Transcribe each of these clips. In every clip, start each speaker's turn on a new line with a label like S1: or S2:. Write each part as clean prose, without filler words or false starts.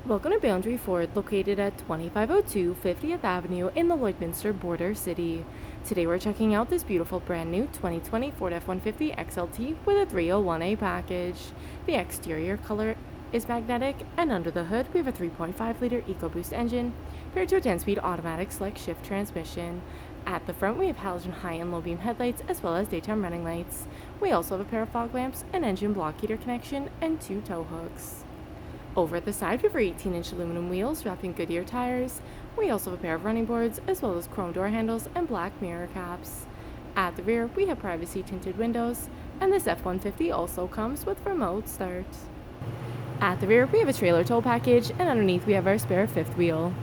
S1: Welcome to Boundary Ford, located at 2502 50th Avenue in the Lloydminster border city. Today we're checking out this beautiful brand new 2020 Ford F-150 XLT with a 301A package. The exterior color is magnetic, and under the hood we have a 3.5-liter EcoBoost engine paired to a 10-speed automatic select shift transmission. At the front we have halogen high and low beam headlights as well as daytime running lights. We also have a pair of fog lamps, an engine block heater connection, and 2 tow hooks. Over at the side, we have our 18-inch aluminum wheels wrapped in Goodyear tires. We also have a pair of running boards, as well as chrome door handles and black mirror caps. At the rear, we have privacy tinted windows, and this F-150 also comes with remote start. At the rear, we have a trailer tow package, and underneath we have our spare fifth wheel.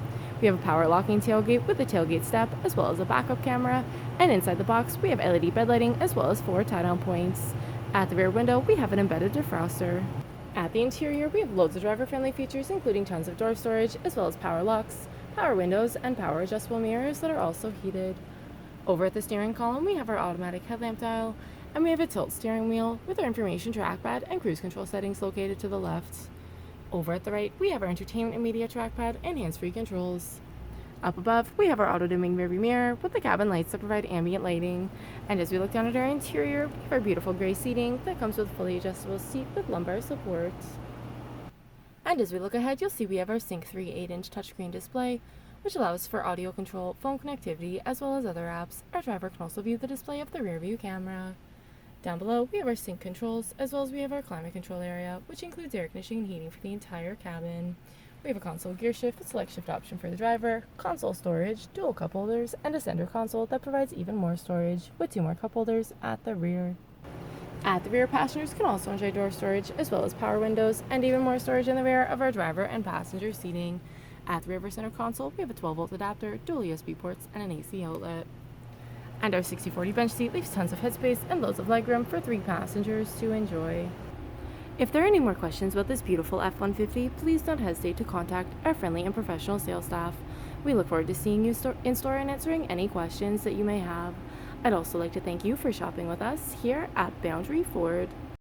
S1: We have a power locking tailgate with a tailgate step, as well as a backup camera, and inside the box, we have LED bed lighting, as well as 4 tie-down points. At the rear window, we have an embedded defroster. At the interior, we have loads of driver-friendly features, including tons of door storage, as well as power locks, power windows, and power adjustable mirrors that are also heated. Over at the steering column, we have our automatic headlamp dial, and we have a tilt steering wheel with our information trackpad and cruise control settings located to the left. Over at the right, we have our entertainment and media trackpad and hands-free controls. Up above, we have our auto-dimming rearview mirror with the cabin lights that provide ambient lighting. And as we look down at our interior, we have our beautiful gray seating that comes with a fully adjustable seat with lumbar support. And as we look ahead, you'll see we have our Sync 3 8-inch touchscreen display, which allows for audio control, phone connectivity, as well as other apps. Our driver can also view the display of the rearview camera. Down below, we have our sync controls, as well as we have our climate control area, which includes air conditioning and heating for the entire cabin. We have a console gear shift with select shift option for the driver, console storage, dual cup holders, and a center console that provides even more storage with 2 more cup holders at the rear. At the rear, passengers can also enjoy door storage as well as power windows and even more storage in the rear of our driver and passenger seating. At the rear of our center console, we have a 12-volt adapter, dual USB ports, and an AC outlet. And our 60/40 bench seat leaves tons of headspace and loads of legroom for 3 passengers to enjoy. If there are any more questions about this beautiful F-150, please don't hesitate to contact our friendly and professional sales staff. We look forward to seeing you in store and answering any questions that you may have. I'd also like to thank you for shopping with us here at Boundary Ford.